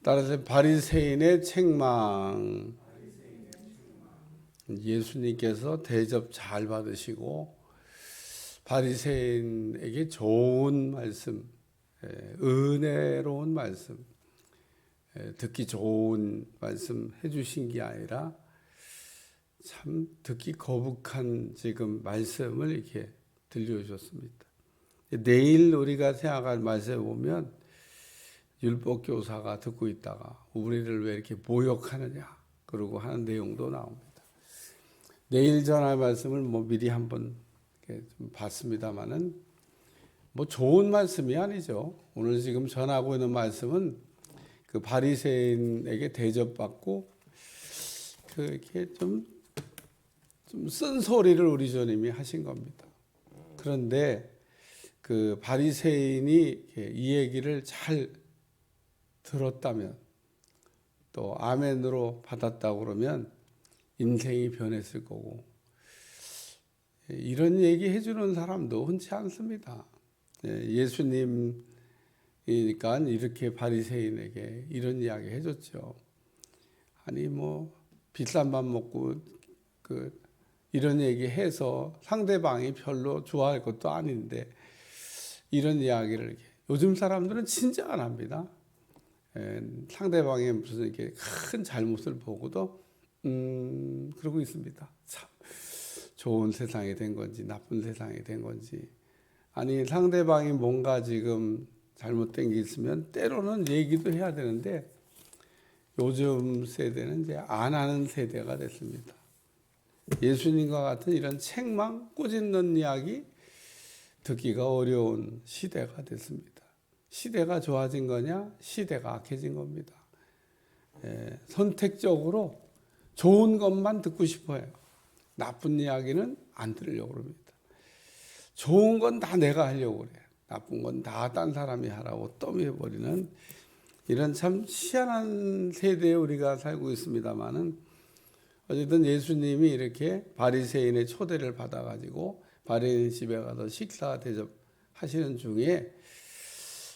따라서 바리새인의 책망. 예수님께서 대접 잘 받으시고 바리새인에게 좋은 말씀, 은혜로운 말씀, 듣기 좋은 말씀 해주신 게 아니라 참 듣기 거북한 지금 말씀을 이렇게 들려주셨습니다. 내일 우리가 생각할 말씀에 보면 율법교사가 듣고 있다가 우리를 왜 이렇게 모욕하느냐 그러고 하는 내용도 나옵니다. 내일 전할 말씀을 미리 한번 좀 봤습니다만은 좋은 말씀이 아니죠. 오늘 지금 전하고 있는 말씀은 그 바리새인에게 대접받고 그렇게 좀 쓴소리를 우리 주님이 하신 겁니다. 그런데 그 바리새인이 이 얘기를 잘 들었다면 또 아멘으로 받았다고 그러면 인생이 변했을 거고, 이런 얘기 해주는 사람도 흔치 않습니다. 예수님이니까 이렇게 바리새인에게 이런 이야기 해줬죠. 아니 비싼 밥 먹고 이런 얘기 해서 상대방이 별로 좋아할 것도 아닌데 이런 이야기를 이렇게. 요즘 사람들은 진짜 안 합니다. 상대방의 무슨 이렇게 큰 잘못을 보고도 그러고 있습니다. 참 좋은 세상이 된 건지 나쁜 세상이 된 건지. 아니 상대방이 뭔가 지금 잘못된 게 있으면 때로는 얘기도 해야 되는데 요즘 세대는 이제 안 하는 세대가 됐습니다. 예수님과 같은 이런 책망, 꼬집는 이야기 듣기가 어려운 시대가 됐습니다. 시대가 좋아진 거냐? 시대가 악해진 겁니다. 선택적으로 좋은 것만 듣고 싶어요. 나쁜 이야기는 안 들으려고 합니다. 좋은 건 다 내가 하려고 그래요. 나쁜 건 다 딴 사람이 하라고 떠밀어버리는 이런 참 희한한 세대에 우리가 살고 있습니다만은, 어쨌든 예수님이 이렇게 바리새인의 초대를 받아가지고 바리새인 집에 가서 식사 대접하시는 중에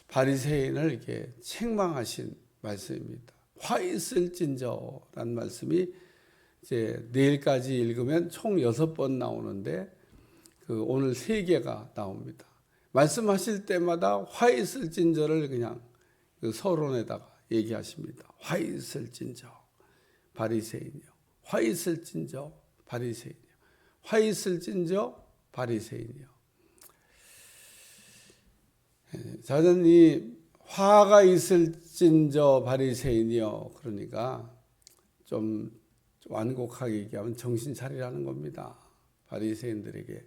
바리새인을 이렇게 책망하신 말씀입니다. 화 있을진저라는 말씀이 이제 내일까지 읽으면 총 6번 나오는데 오늘 3개가 나옵니다. 말씀하실 때마다 화 있을진저를 그냥 서론에다가 얘기하십니다. 화 있을진저 바리새인이요. 화 있을진저 바리새인이요. 화 있을진저 바리새인이요. 저는 이 화가 있을진저 바리새인이요. 그러니까 좀 완곡하게 얘기하면 정신 차리라는 겁니다. 바리새인들에게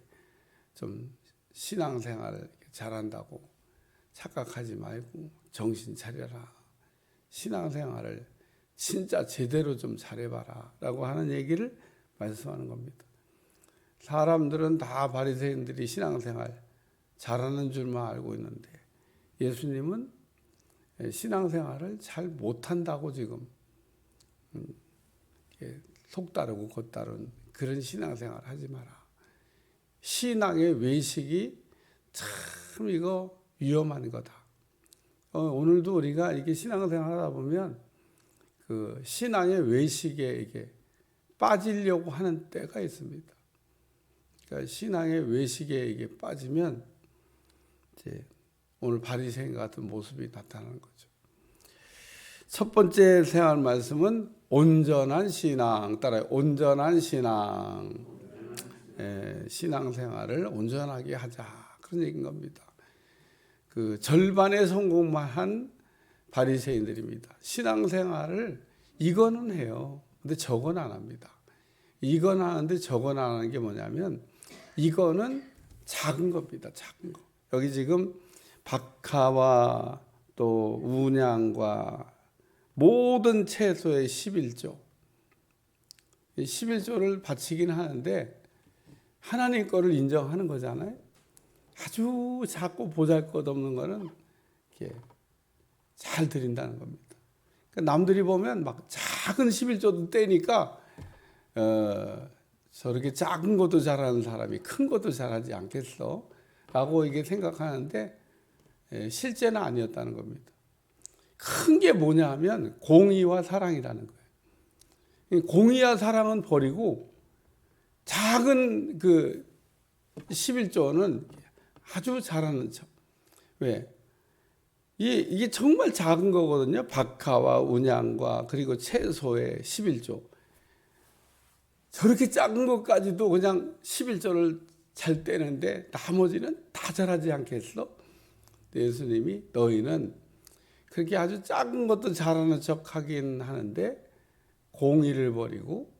좀 신앙생활을 잘한다고 착각하지 말고 정신 차려라. 신앙생활을 진짜 제대로 좀 잘해봐라 라고 하는 얘기를 말씀하는 겁니다. 사람들은 다 바리새인들이 신앙생활 잘하는 줄만 알고 있는데 예수님은 신앙생활을 잘 못한다고 지금 속다르고 겉다른 그런 신앙생활 하지 마라. 신앙의 외식이 참 이거 위험한 거다. 오늘도 우리가 이렇게 신앙생활 하다 보면 그 신앙의 외식에 이게 빠지려고 하는 때가 있습니다. 그러니까 신앙의 외식에 이게 빠지면 이제 오늘 바리새인 같은 모습이 나타나는 거죠. 첫 번째 생활 말씀은 온전한 신앙. 따라요. 온전한 신앙. 신앙생활을 온전하게 하자. 그런 얘기인 겁니다. 그 절반의 성공만 한 바리새인들입니다. 신앙생활을 이거는 해요. 근데 저건 안 합니다. 이건 하는데 저건 안 하는 게 뭐냐면 이거는 작은 겁니다. 작은 거. 여기 지금 박하와 또 운양과 모든 채소의 11조. 11조를 바치긴 하는데 하나님 거를 인정하는 거잖아요. 아주 작고 보잘것없는 거는 이렇게 잘 드린다는 겁니다. 그러니까 남들이 보면 막 작은 11조도 떼니까 저렇게 작은 것도 잘하는 사람이 큰 것도 잘하지 않겠어? 라고 이게 생각하는데 실제는 아니었다는 겁니다. 큰 게 뭐냐 하면 공의와 사랑이라는 거예요. 공의와 사랑은 버리고 작은 그 11조는 아주 잘하는 척. 왜? 이게 정말 작은 거거든요. 박하와 운양과 그리고 채소의 11조. 저렇게 작은 것까지도 그냥 11조를 잘 떼는데 나머지는 다 잘하지 않겠어? 예수님이 너희는 그렇게 아주 작은 것도 잘하는 척 하긴 하는데 공의를 버리고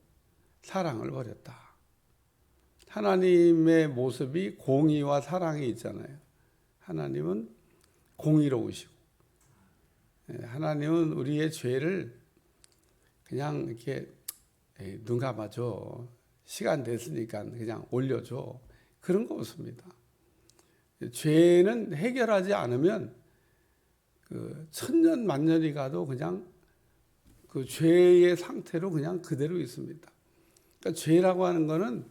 사랑을 버렸다. 하나님의 모습이 공의와 사랑이 있잖아요. 하나님은 공의로우시고 하나님은 우리의 죄를 그냥 이렇게 눈 감아줘. 시간 됐으니까 그냥 올려줘. 그런 거 없습니다. 죄는 해결하지 않으면 그 천년 만년이 가도 그냥 그 죄의 상태로 그냥 그대로 있습니다. 그러니까 죄라고 하는 거는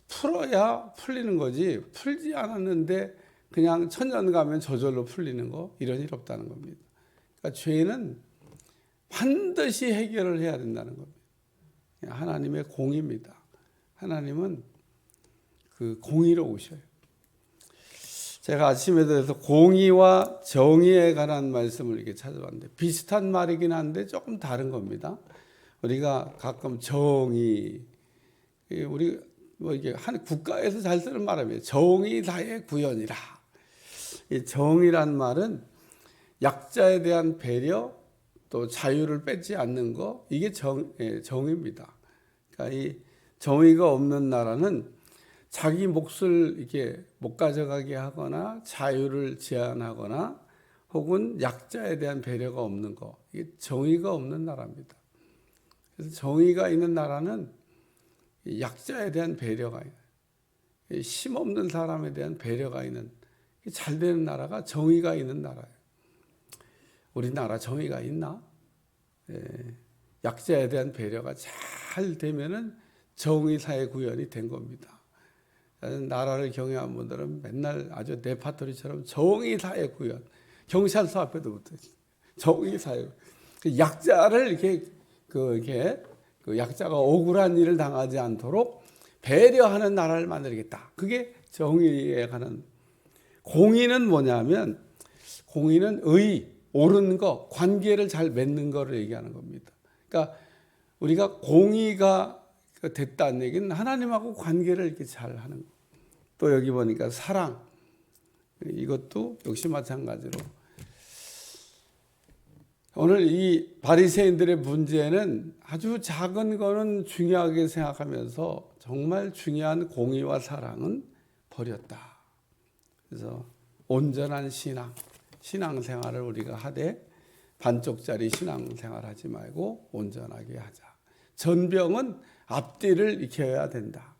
풀어야 풀리는 거지 풀지 않았는데 그냥 천년 가면 저절로 풀리는 거 이런 일 없다는 겁니다. 그러니까 죄는 반드시 해결을 해야 된다는 겁니다. 하나님의 공의입니다. 하나님은 그 공의로우셔요. 제가 아침에 대해서 공의와 정의에 관한 말씀을 이렇게 찾아봤는데 비슷한 말이긴 한데 조금 다른 겁니다. 우리가 가끔 정의, 우리 뭐 이게 한 국가에서 잘 쓰는 말이에요. 정의사의 구현이라. 이 정의란 말은 약자에 대한 배려, 또 자유를 뺏지 않는 거, 이게 정의입니다. 그러니까 이 정의가 없는 나라는 자기 몫을 이렇게 못 가져가게 하거나 자유를 제한하거나 혹은 약자에 대한 배려가 없는 거, 이게 정의가 없는 나라입니다. 그래서 정의가 있는 나라는 약자에 대한 배려가 있는, 힘없는 사람에 대한 배려가 있는 잘 되는 나라가 정의가 있는 나라예요. 우리나라 정의가 있나? 약자에 대한 배려가 잘 되면은 정의사회 구현이 된 겁니다. 나라를 경영한 분들은 맨날 아주 레파토리처럼 정의사회 구현, 경찰서 앞에도 붙어 있어요. 정의사회, 약자를 이렇게 그 약자가 억울한 일을 당하지 않도록 배려하는 나라를 만들겠다. 그게 정의에 관한. 공의는 뭐냐면 공의는 의, 옳은 거, 관계를 잘 맺는 거를 얘기하는 겁니다. 그러니까 우리가 공의가 됐다는 얘기는 하나님하고 관계를 이렇게 잘 하는 거. 또 여기 보니까 사랑, 이것도 역시 마찬가지로 오늘 이 바리새인들의 문제는 아주 작은 거는 중요하게 생각하면서 정말 중요한 공의와 사랑은 버렸다. 그래서 온전한 신앙생활을 우리가 하되 반쪽짜리 신앙생활 하지 말고 온전하게 하자. 전병은 앞뒤를 익혀야 된다.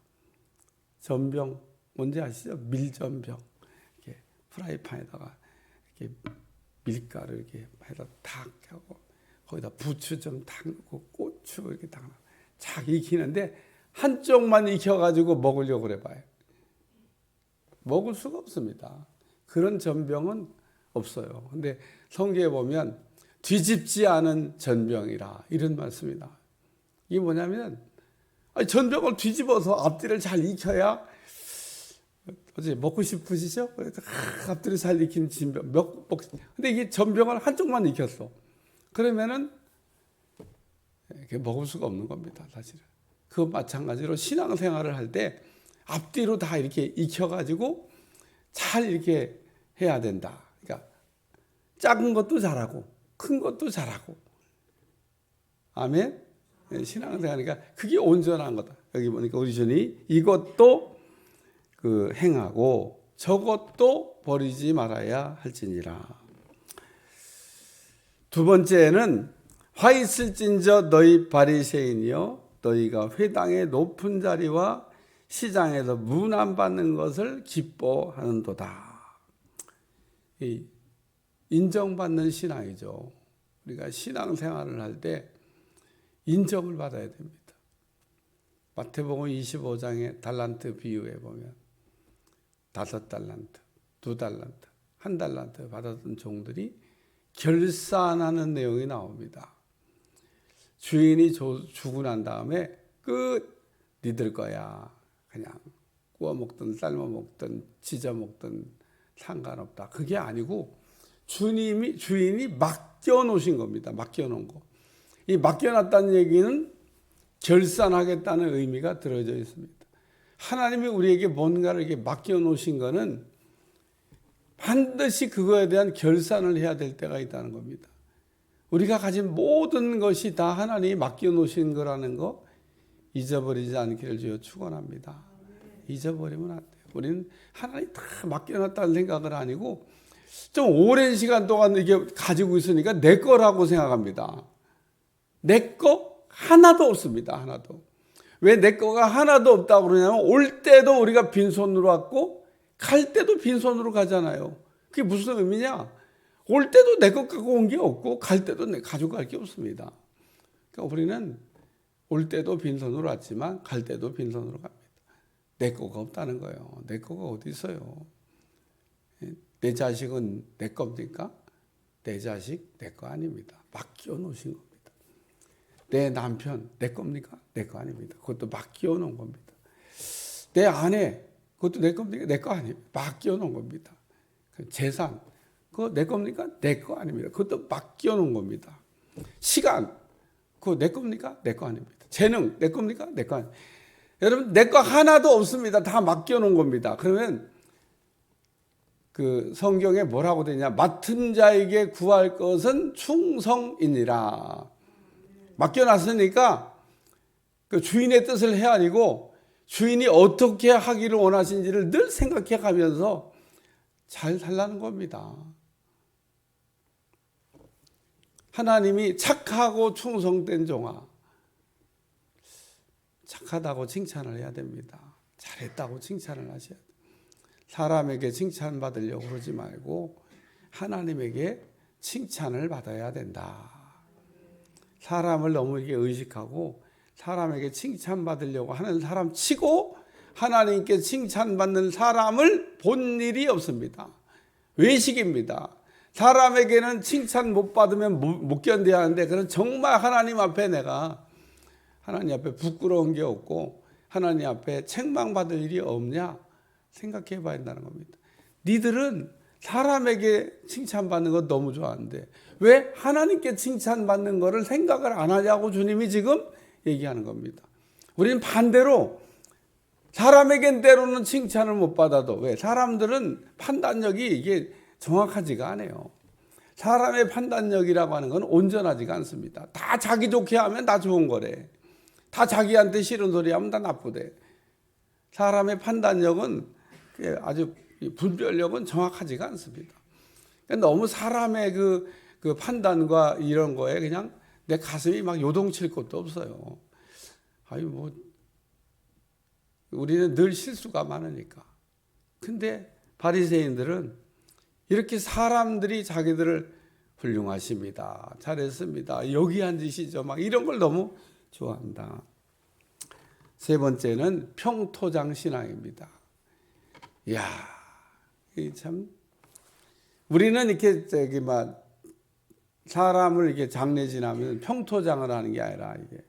전병 뭔지 아시죠? 밀전병. 이렇게 프라이팬에다가 이렇게 밀가루 이렇게 해서 탁 하고 거기다 부추 좀 탁 넣고 고추 이렇게 탁 착 익히는데 한쪽만 익혀가지고 먹으려고 그래 봐요. 먹을 수가 없습니다. 그런 전병은 없어요. 근데 성경에 보면 뒤집지 않은 전병이라 이런 말씀이다. 이게 뭐냐면 전병을 뒤집어서 앞뒤를 잘 익혀야 어제 먹고 싶으시죠? 앞뒤를 잘 익힌 전병. 근데 이게 전병을 한쪽만 익혔어. 그러면은 먹을 수가 없는 겁니다, 사실은. 그 마찬가지로 신앙생활을 할 때 앞뒤로 다 이렇게 익혀가지고 잘 이렇게 해야 된다. 그러니까 작은 것도 잘하고 큰 것도 잘하고. 아멘. 신앙생활이니까 그게 온전한 거다. 여기 보니까 우리 주님 이것도 행하고 저것도 버리지 말아야 할지니라. 두 번째는 화 있을진저 너희 바리새인이여 너희가 회당의 높은 자리와 시장에서 문안 받는 것을 기뻐하는도다. 인정받는 신앙이죠. 우리가 신앙생활을 할 때 인정을 받아야 됩니다. 마태복음 25장의 달란트 비유에 보면 5달란트, 2달란트, 1달란트 받았던 종들이 결산하는 내용이 나옵니다. 주인이 주고 난 다음에 니들 거야. 그냥 구워 먹든 삶아 먹든 지져 먹든 상관없다. 그게 아니고 주인이 맡겨놓으신 겁니다. 맡겨놓은 거. 이 맡겨놨다는 얘기는 결산하겠다는 의미가 들어져 있습니다. 하나님이 우리에게 뭔가를 이렇게 맡겨놓으신 거는 반드시 그거에 대한 결산을 해야 될 때가 있다는 겁니다. 우리가 가진 모든 것이 다 하나님이 맡겨놓으신 거라는 거 잊어버리지 않기를 주여 축원합니다. 잊어버리면 안 돼요. 우리는 하나님이 다 맡겨놨다는 생각은 아니고 좀 오랜 시간 동안 이게 가지고 있으니까 내 거라고 생각합니다. 내 거 하나도 없습니다. 하나도. 왜 내 거가 하나도 없다고 그러냐면 올 때도 우리가 빈손으로 왔고 갈 때도 빈손으로 가잖아요. 그게 무슨 의미냐? 올 때도 내 것 갖고 온 게 없고 갈 때도 가져갈 게 없습니다. 그러니까 우리는 올 때도 빈손으로 왔지만 갈 때도 빈손으로 갑니다. 내 거가 없다는 거예요. 내 거가 어디 있어요? 내 자식은 내 겁니까? 내 자식 내 거 아닙니다. 맡겨놓으신 겁니다. 내 남편 내 겁니까? 내 거 아닙니다. 그것도 맡겨놓은 겁니다. 내 아내 그것도 내 겁니까? 내 거 아닙니다. 맡겨놓은 겁니다. 재산 그거 내 겁니까? 내 거 아닙니다. 그것도 맡겨놓은 겁니다. 시간 그거 내 겁니까? 내 거 아닙니다. 재능 내 겁니까? 내 거 아닙니다. 여러분 내 거 하나도 없습니다. 다 맡겨놓은 겁니다. 그러면 그 성경에 뭐라고 되냐? 맡은 자에게 구할 것은 충성이니라. 맡겨놨으니까 그 주인의 뜻을 헤아리고 주인이 어떻게 하기를 원하신지를 늘 생각해 가면서 잘 살라는 겁니다. 하나님이 착하고 충성된 종아. 착하다고 칭찬을 해야 됩니다. 잘했다고 칭찬을 하셔야 돼요. 사람에게 칭찬받으려고 그러지 말고 하나님에게 칭찬을 받아야 된다. 사람을 너무 이렇게 의식하고 사람에게 칭찬받으려고 하는 사람 치고 하나님께 칭찬받는 사람을 본 일이 없습니다. 외식입니다. 사람에게는 칭찬 못 받으면 못 견뎌야 하는데 그건 정말 하나님 앞에 내가 하나님 앞에 부끄러운 게 없고 하나님 앞에 책망받을 일이 없냐 생각해 봐야 한다는 겁니다. 니들은 사람에게 칭찬받는 거 너무 좋아하는데 왜 하나님께 칭찬받는 거를 생각을 안 하냐고 주님이 지금 얘기하는 겁니다. 우리는 반대로 사람에겐 때로는 칭찬을 못 받아도 왜? 사람들은 판단력이 이게 정확하지가 않아요. 사람의 판단력이라고 하는 건 온전하지가 않습니다. 다 자기 좋게 하면 다 좋은 거래. 다 자기한테 싫은 소리 하면 다 나쁘대. 사람의 판단력은 아주 분별력은 정확하지가 않습니다. 그러니까 너무 사람의 그 판단과 이런 거에 그냥 내 가슴이 막 요동칠 것도 없어요. 아니 뭐 우리는 늘 실수가 많으니까. 근데 바리새인들은 이렇게 사람들이 자기들을 훌륭하십니다. 잘했습니다. 여기 앉으시죠. 막 이런 걸 너무 좋아한다. 세 번째는 평토장 신앙입니다. 이야, 참 우리는 이렇게 막 사람을 이렇게 장례 지나면 평토장을 하는 게 아니라 이게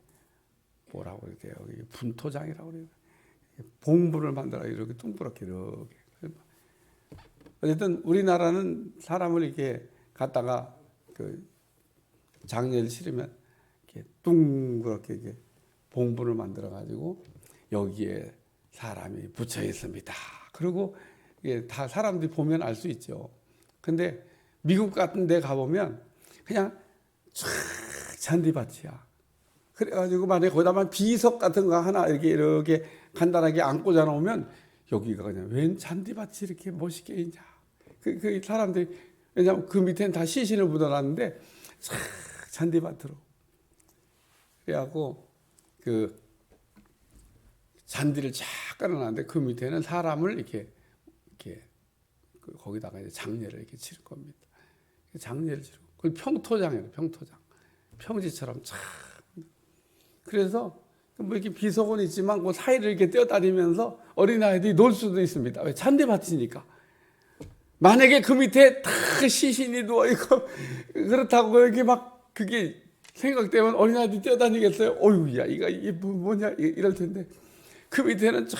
뭐라고 그래요? 분토장이라고 그래요. 봉분을 만들어 이렇게 둥그렇게 이렇게. 어쨌든 우리나라는 사람을 이렇게 갖다가 그 장례를 치르면 이렇게 둥그렇게 이렇게 봉분을 만들어 가지고 여기에 사람이 붙여 있습니다. 그리고 이게 다 사람들이 보면 알 수 있죠. 근데 미국 같은 데 가보면 그냥 쫙 잔디밭이야. 그래가지고 만약에 거기다만 비석 같은 거 하나 이렇게 간단하게 안고 자놓으면 여기가 그냥 웬 잔디밭이 이렇게 멋있게 있냐. 그 사람들이 왜냐하면 그 밑에는 다 시신을 묻어놨는데 쫙 잔디밭으로. 그래갖고 그 잔디를 쫙 깔아놨는데 그 밑에는 사람을 이렇게 거기다가 이제 장례를 이렇게 치를 겁니다. 장례를 치르고 그걸 평토장이에요. 평토장. 평지처럼 쫙. 그래서 뭐 이렇게 비석은 있지만 그 사이를 이렇게 뛰어다니면서 어린아이들이 놀 수도 있습니다. 왜? 잔디밭이니까. 만약에 그 밑에 다 시신이 누워있고 그렇다고 이렇게 막 그게 생각되면 어린아이들이 뛰어다니겠어요? 어휴, 야, 이게 뭐냐 이럴 텐데, 그 밑에는 쫙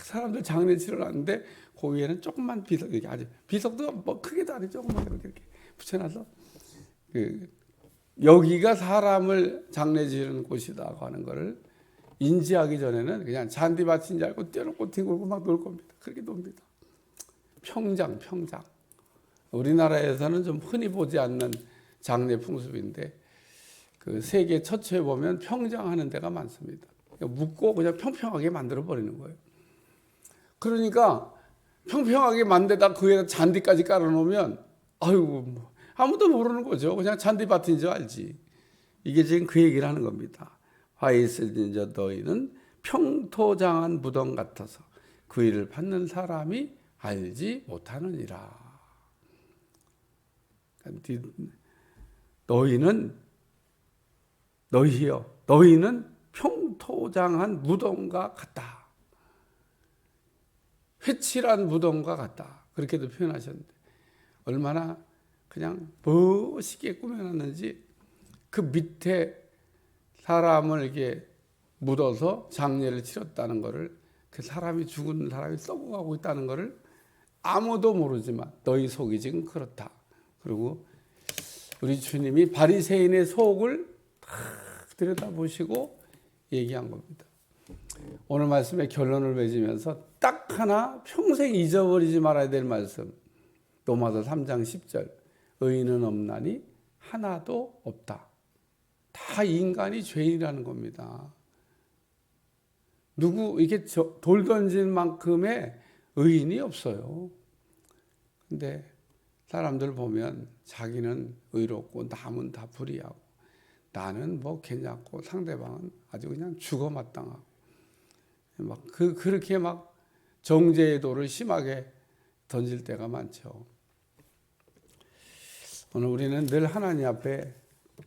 사람들 장례 치러놨는데 그 위에는 조금만 비석, 이렇게 아주 비석도 뭐 크게도 아니고 조금만 이렇게 붙여놔서, 여기가 사람을 장례 지르는 곳이라고 하는 거를 인지하기 전에는 그냥 잔디밭인 줄 알고 뛰어놓고 뒹굴고 막 놀 겁니다. 그렇게 놉니다. 평장. 우리나라에서는 좀 흔히 보지 않는 장례 풍습인데, 그 세계 처처에 보면 평장하는 데가 많습니다. 묻고 그냥 평평하게 만들어 버리는 거예요. 그러니까 평평하게 만들다 그 위에다 잔디까지 깔아놓으면 아이고 뭐 아무도 모르는 거죠. 그냥 잔디밭인 줄 알지. 이게 지금 그 얘기를 하는 겁니다. 화 있을진 저 너희는 평토장한 무덤 같아서 그 일을 받는 사람이 알지 못하느니라. 너희는 평토장한 무덤과 같다. 회칠한 무덤과 같다. 그렇게도 표현하셨는데, 얼마나 그냥 멋있게 꾸며놨는지, 그 밑에 사람을 이렇게 묻어서 장례를 치렀다는 것을, 그 사람이 죽은 사람이 썩어가고 있다는 것을 아무도 모르지만 너희 속이 지금 그렇다. 그리고 우리 주님이 바리새인의 속을 다 들여다보시고 얘기한 겁니다. 오늘 말씀의 결론을 맺으면서 딱 하나 평생 잊어버리지 말아야 될 말씀, 로마서 3장 10절, 의인은 없나니 하나도 없다. 다 인간이 죄인이라는 겁니다. 누구 이게 돌 던질 만큼의 의인이 없어요. 근데 사람들 보면 자기는 의롭고 남은 다 불의하고, 나는 뭐 괜찮고 상대방은 아주 그냥 죽어 마땅하고, 막 그렇게 막 정죄의 돌을 심하게 던질 때가 많죠. 오늘 우리는 늘 하나님 앞에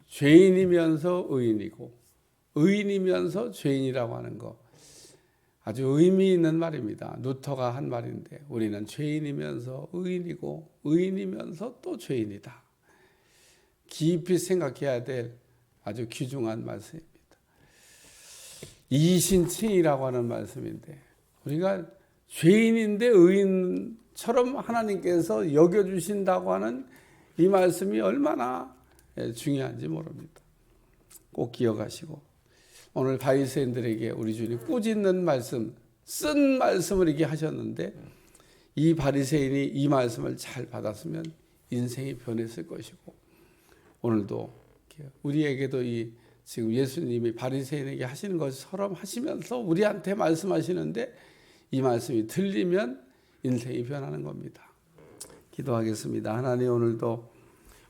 죄인이면서 의인이고 의인이면서 죄인이라고 하는 거, 아주 의미 있는 말입니다. 루터가 한 말인데, 우리는 죄인이면서 의인이고 의인이면서 또 죄인이다. 깊이 생각해야 될 아주 귀중한 말씀입니다. 이신칭이라고 하는 말씀인데, 우리가 죄인인데 의인처럼 하나님께서 여겨주신다고 하는 이 말씀이 얼마나 중요한지 모릅니다. 꼭 기억하시고, 오늘 바리새인들에게 우리 주님 꾸짖는 말씀, 쓴 말씀을 이렇게 하셨는데, 이 바리새인이 이 말씀을 잘 받았으면 인생이 변했을 것이고, 오늘도 우리에게도 이 지금 예수님이 바리새인에게 하시는 것처럼 하시면서 우리한테 말씀하시는데, 이 말씀이 들리면 인생이 변하는 겁니다. 기도하겠습니다. 하나님, 오늘도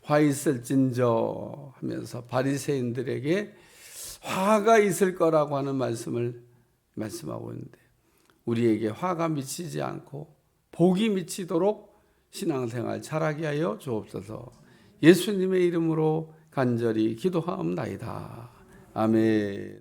화 있을진저 하면서 바리새인들에게 화가 있을 거라고 하는 말씀을 말씀하고 있는데, 우리에게 화가 미치지 않고 복이 미치도록 신앙생활 잘하게 하여 주옵소서. 예수님의 이름으로 간절히 기도하옵나이다. 아멘.